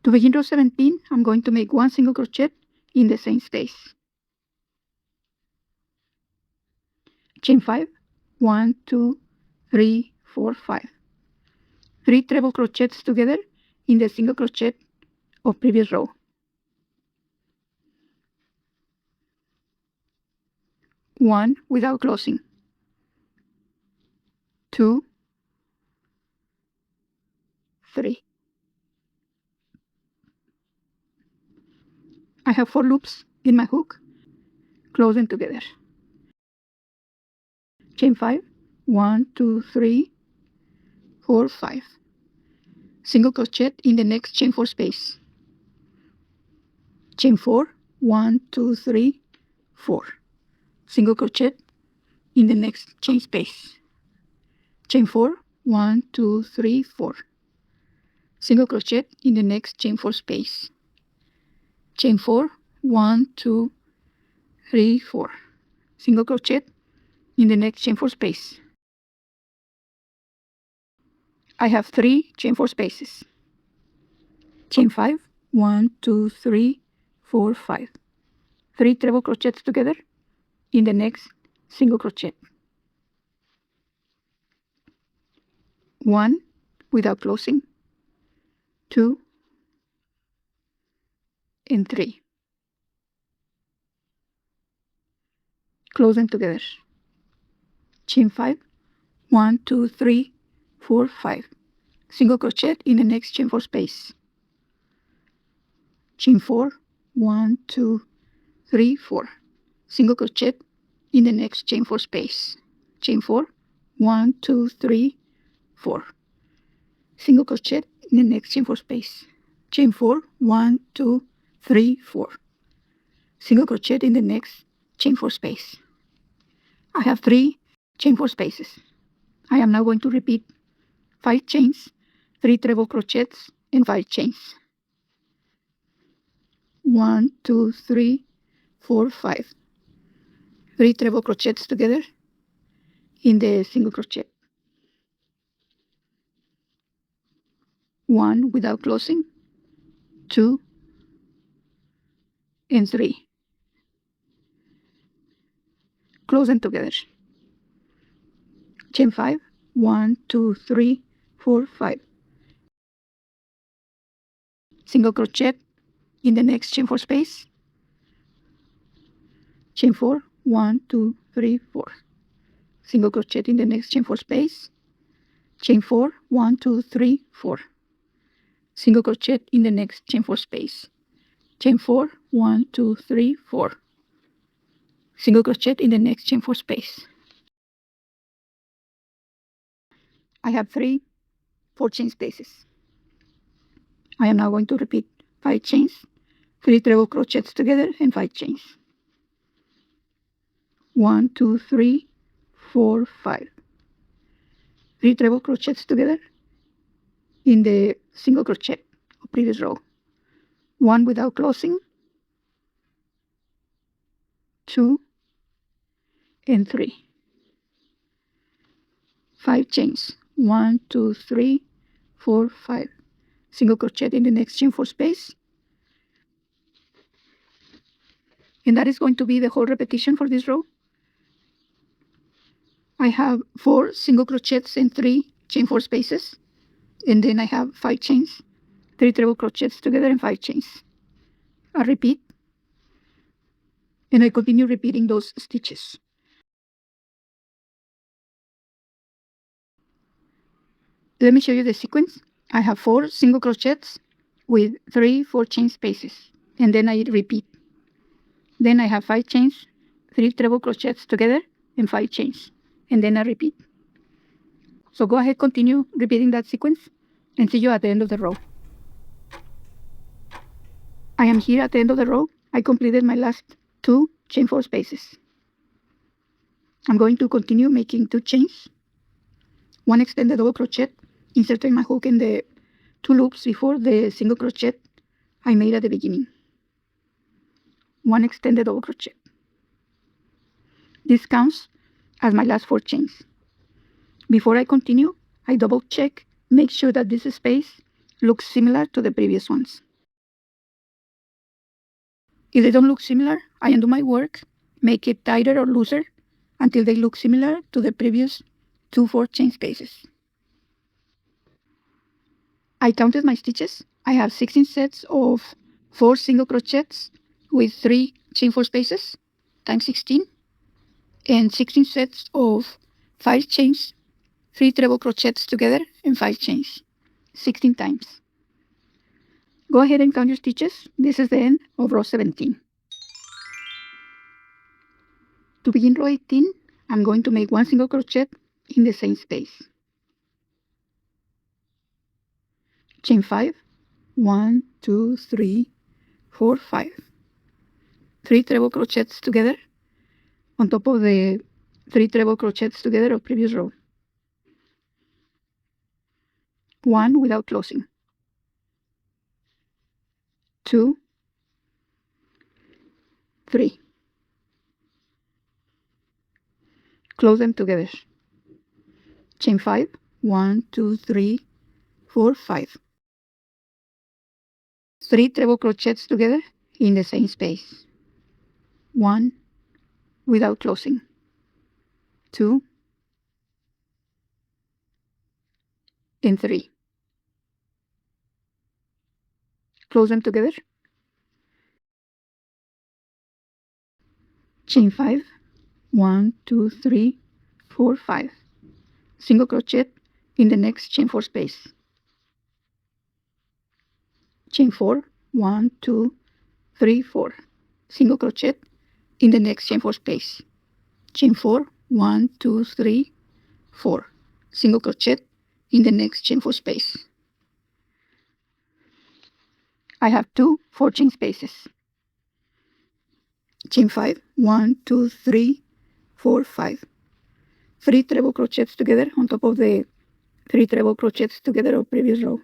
To begin row 17, I'm going to make 1 single crochet in the same space. Chain 5, 1, 2, 3, 4, 5. 3 treble crochets together in the single crochet of previous row. 1 without closing. 2, 3. I have 4 loops in my hook. Close them together. Chain 5, 1, 2, 3, 4, 5. Single crochet in the next chain 4 space. Chain 4, 1, 2, 3, 4. Single crochet in the next chain space. Chain 4, 1, 2, 3, 4. Single crochet in the next chain 4 space. Chain 4, 1, 2, 3, 4. Single crochet in the next chain 4 space. I have 3 chain 4 spaces. Chain 5, 1, 2, 3, 4, 5. 3 treble crochets together in the next single crochet. 1 without closing, 2 and 3. Close them together. Chain 5, 1, 2, 3, 4, 5. Single crochet in the next chain 4 space. Chain 4, 1, 2, 3, 4. Single crochet in the next chain 4 space. Chain 4, 1, 2, 3, 4. Single crochet in the next chain 4 space. Chain 4, 1, 2, 3, 4. Single crochet in the next chain 4 space. I have 3 chain 4 spaces. I am now going to repeat 5 chains, 3 treble crochets, and 5 chains. 1, 2, 3, 4, 5. 3 treble crochets together in the single crochet. 1 without closing, 2 and 3. Close them together. Chain 5, 1, 2, 3, 4, 5. Single crochet in the next chain 4 space. Chain 4, 1, 2, 3, 4. Single crochet in the next chain 4 space. Chain 4, 1, 2, 3, 4. Single crochet in the next chain 4 space. Chain 4, 1, 2, 3, 4. Single crochet in the next chain 4 space. I have 3 4 chain spaces. I am now going to repeat 5 chains, 3 treble crochets together, and 5 chains. 1, 2, 3, 4, 5. 3 treble crochets together in the single crochet of previous row. 1 without closing, 2 and 3. 5 chains. 1, 2, 3, 4, 5. Single crochet in the next chain 4 space. And that is going to be the whole repetition for this row. I have 4 single crochets and 3 chain 4 spaces. And then I have 5 chains, 3 treble crochets together, and 5 chains. I repeat. And I continue repeating those stitches. Let me show you the sequence. I have 4 single crochets with 3 4 chain spaces, and then I repeat. Then I have 5 chains, 3 treble crochets together, and 5 chains, and then I repeat. So go ahead, continue repeating that sequence, and see you at the end of the row. I am here at the end of the row. I completed my last 2 chain 4 spaces. I'm going to continue making 2 chains, 1 extended double crochet, inserting my hook in the 2 loops before the single crochet I made at the beginning. 1 extended double crochet. This counts as my last 4 chains. Before I continue, I double check, make sure that this space looks similar to the previous ones. If they don't look similar, I undo my work, make it tighter or looser until they look similar to the previous 2 4 chain spaces. I counted my stitches. I have 16 sets of 4 single crochets with 3 chain 4 spaces times 16, and 16 sets of 5 chains, 3 treble crochets together and 5 chains, 16 times. Go ahead and count your stitches. This is the end of row 17. To begin row 18, I'm going to make 1 single crochet in the same space. Chain 5, 1, 2, 3, 4, 5. 3 treble crochets together on top of the 3 treble crochets together of previous row. 1 without closing. 2, 3. Close them together. Chain 5, 1, 2, 3, 4, 5. 3 treble crochets together in the same space. 1 without closing. 2 and 3. Close them together. Chain 5, 1, 2, 3, 4, 5. Single crochet in the next chain 4 space. Chain 4, 1, 2, 3, 4. Single crochet in the next chain 4 space. Chain 4, 1, 2, 3, 4. Single crochet in the next chain 4 space. I have 2 4 chain spaces. Chain 5, 1, 2, 3, 4, 5. 3 treble crochets together on top of the 3 treble crochets together of previous row.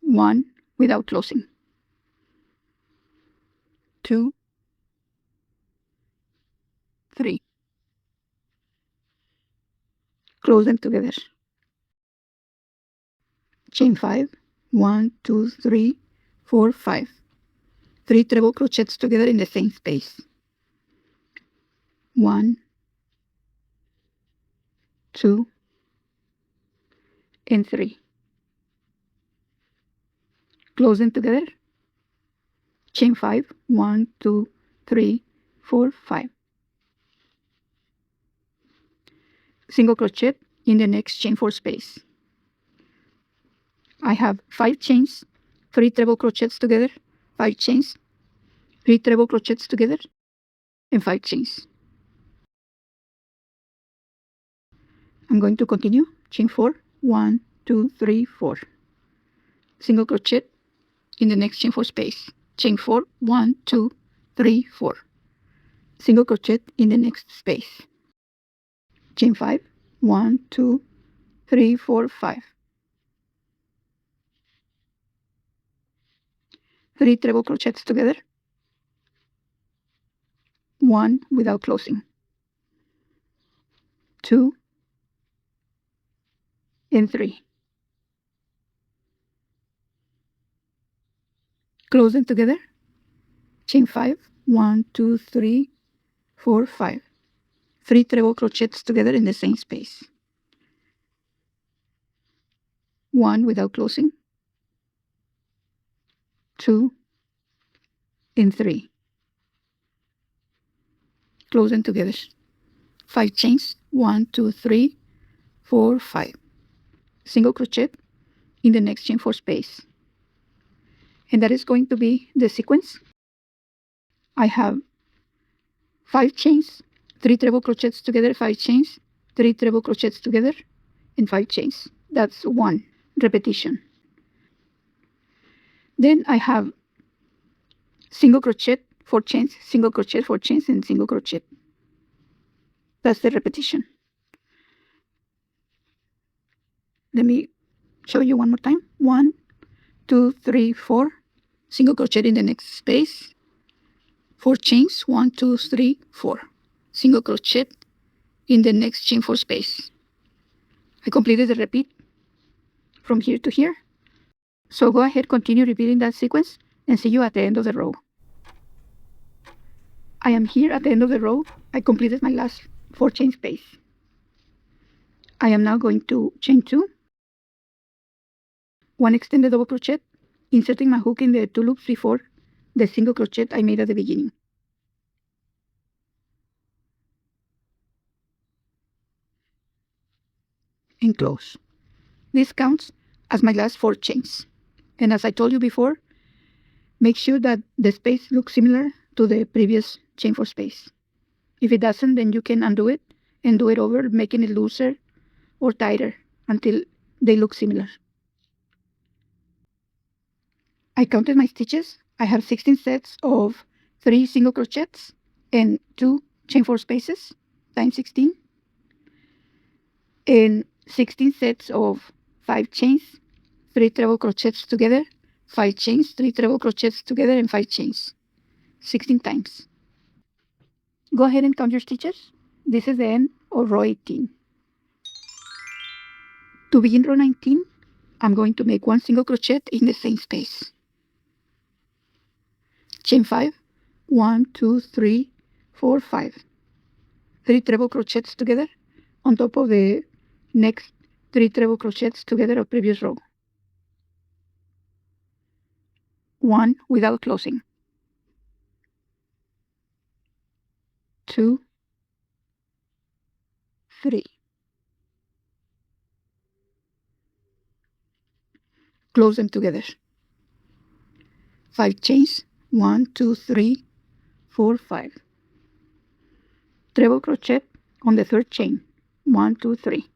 1 without closing. 2, 3. Close them together. Chain 5, 1, 2, 3, 4, 5. 3 treble crochets together in the same space. 1, 2, and 3. Close them together. Chain 5, 1, 2, 3, 4, 5. Single crochet in the next chain 4 space. I have 5 chains, 3 treble crochets together, 5 chains, 3 treble crochets together, and 5 chains. I'm going to continue. Chain 4, 1, 2, 3, 4. Single crochet in the next chain 4 space. Chain 4, 1, 2, 3, 4. Single crochet in the next space. Chain 5, 1, 2, 3, 4, 5. 3 treble crochets together. 1 without closing. 2 and 3. Close them together. Chain 5, 1, 2, 3, 4, 5. 3 treble crochets together in the same space. 1 without closing. 2 and 3. Close them together. 5 chains. 1, 2, 3, 4, 5. Single crochet in the next chain 4 space. And that is going to be the sequence. I have 5 chains, 3 treble crochets together, 5 chains, 3 treble crochets together, and 5 chains. That's 1 repetition. Then I have single crochet, 4 chains, single crochet, 4 chains, and single crochet. That's the repetition. Let me show you one more time. 1, 2, 3, 4. Single crochet in the next space. 4 chains. 1, 2, 3, 4. Single crochet in the next chain 4 space. I completed the repeat from here to here. So go ahead, continue repeating that sequence and see you at the end of the row. I am here at the end of the row. I completed my last 4 chain space. I am now going to chain 2, 1 extended double crochet, inserting my hook in the 2 loops before the single crochet I made at the beginning. And close. This counts as my last 4 chains. And as I told you before, make sure that the space looks similar to the previous chain 4 space. If it doesn't, then you can undo it and do it over, making it looser or tighter until they look similar. I counted my stitches. I have 16 sets of 3 single crochets and 2 chain 4 spaces times 16, and 16 sets of 5 chains, 3 treble crochets together, 5 chains, 3 treble crochets together, and 5 chains, 16 times. Go ahead and count your stitches. This is the end of row 18. To begin row 19, I'm going to make 1 single crochet in the same space. Chain 5, 1, 2, 3, 4, 5. 3 treble crochets together on top of the next 3 treble crochets together of previous row. 1 without closing. 2, 3. Close them together. 5 chains, 1, 2, 3, 4, 5. Treble crochet on the 3rd chain, 1, 2, 3.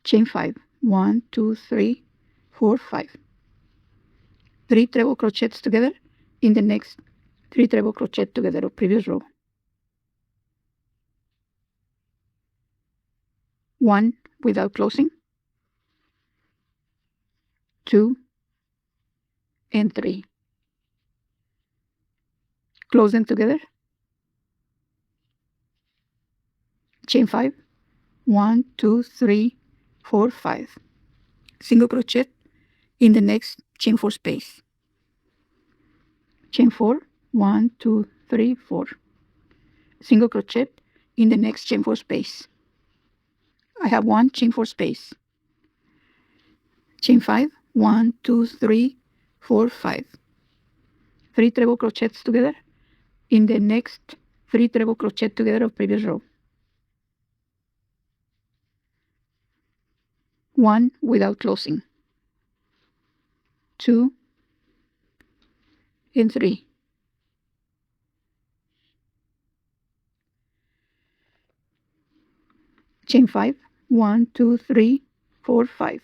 Chain 5, 1, 2, 3, 4, 5. 3 treble crochets together in the next 3 treble crochet together of previous row. 1 without closing, 2, and 3. Close them together. Chain 5, 1, 2, 3, 4, 5. Single crochet in the next chain 4 space. Chain 4, 1, 2, 3, 4. Single crochet in the next chain 4 space. I have 1 chain 4 space. Chain 5, 1, 2, 3, 4, 5. 3 treble crochets together in the next 3 treble crochet together of previous row. 1 without closing. 2 and 3. Chain 5, 1, 2, 3, 4, 5.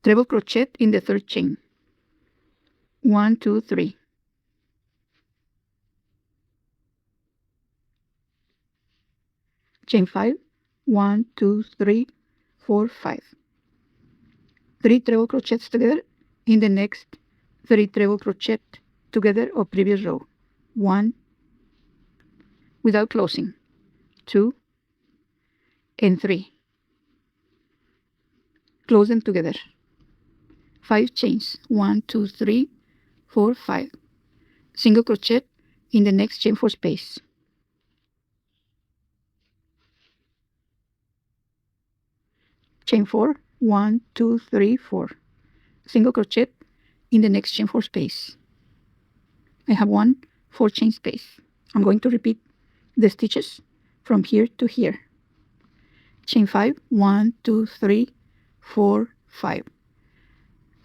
Treble crochet in the 3rd chain. 1, 2, 3. Chain 5, 1, 2, 3, 4, 5. 3 treble crochets together in the next 3 treble crochet together of previous row. 1 without closing. 2 and 3. Close them together. 5 chains, 1, 2, 3, 4, 5. Single crochet in the next chain 4 space. Chain 4, 1, 2, 3, 4. Single crochet in the next chain 4 space. I have 1 4 chain space. I'm going to repeat the stitches from here to here. Chain 5, 1, 2, 3, 4, 5.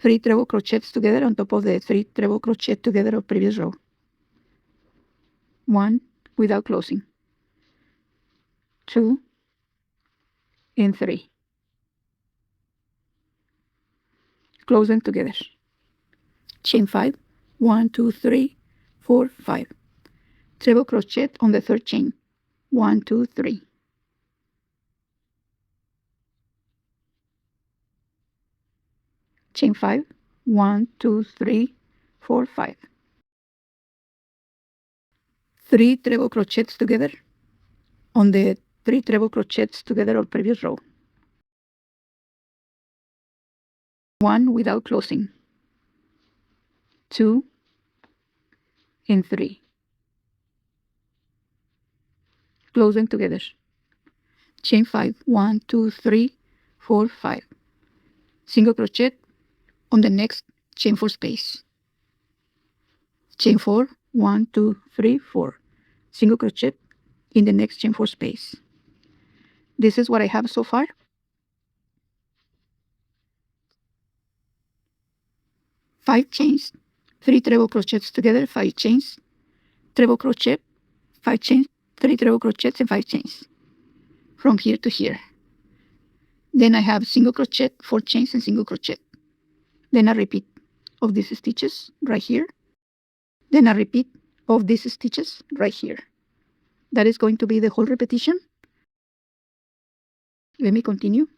3 treble crochets together on top of the 3 treble crochet together of previous row. 1 without closing. 2 and 3. Close them together. Chain 5, 1, 2, 3, 4, 5. Treble crochet on the 3rd chain. 1, 2, 3. Chain 5, 1, 2, 3, 4, 5. 3 treble crochets together on the 3 treble crochets together of previous row. 1 without closing, 2 and 3. Close them together. Chain 5, 1, 2, 3, 4, 5. Single crochet on the next chain 4 space. Chain 4, 1, 2, 3, 4. Single crochet in the next chain 4 space. This is what I have so far. 5 chains, 3 treble crochets together, 5 chains, treble crochet, 5 chains, 3 treble crochets and 5 chains from here to here. Then I have single crochet, 4 chains and single crochet. Then a repeat of these stitches right here. Then a repeat of these stitches right here. That is going to be the whole repetition. Let me continue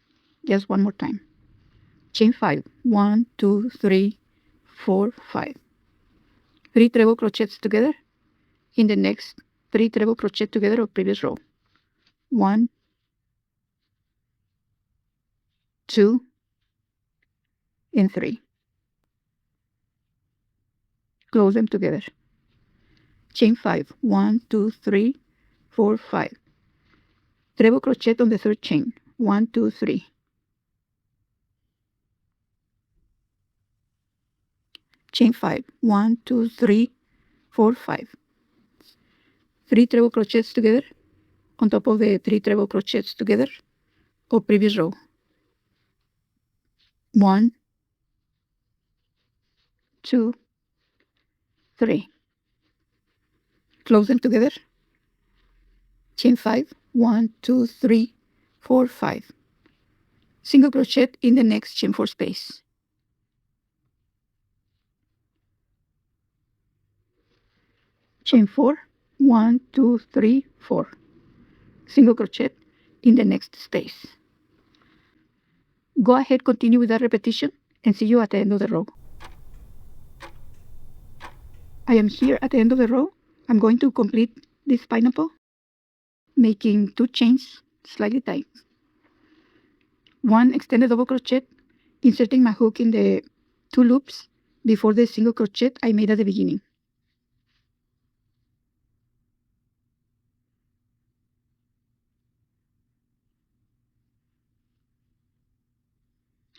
just one more time. Chain 5, 1, 2, 3, 4, 5. 3 treble crochets together in the next 3 treble crochet together of previous row. 1, 2 and 3. Close them together. Chain 5, 1, 2, 3, 4, 5. Treble crochet on the third chain. 1, 2, 3. Chain 5, 1, 2, 3, 4, 5. 3 treble crochets together on top of the 3 treble crochets together of previous row. 1, 2, 3. Close them together. Chain 5, 1, 2, 3, 4, 5. Single crochet in the next chain 4 space. Chain 4, 1, 2, 3, 4. Single crochet in the next space. Go ahead, continue with that repetition and see you at the end of the row. I am here at the end of the row. I'm going to complete this pineapple, making 2 chains slightly tight. 1 extended double crochet, inserting my hook in the 2 loops before the single crochet I made at the beginning.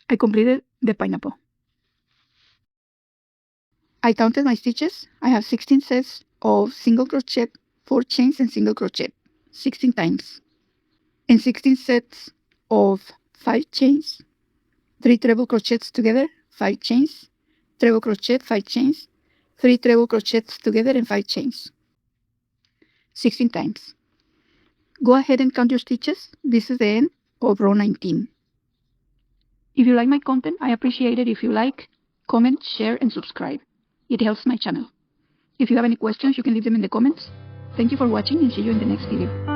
I completed the pineapple. I counted my stitches. I have 16 sets of single crochet, 4 chains and single crochet, 16 times. And 16 sets of 5 chains, 3 treble crochets together, 5 chains, treble crochet, 5 chains, 3 treble crochets together and 5 chains. 16 times. Go ahead and count your stitches. This is the end of row 19. If you like my content, I appreciate it if you like, comment, share, and subscribe. It helps my channel. If you have any questions, you can leave them in the comments. Thank you for watching and see you in the next video.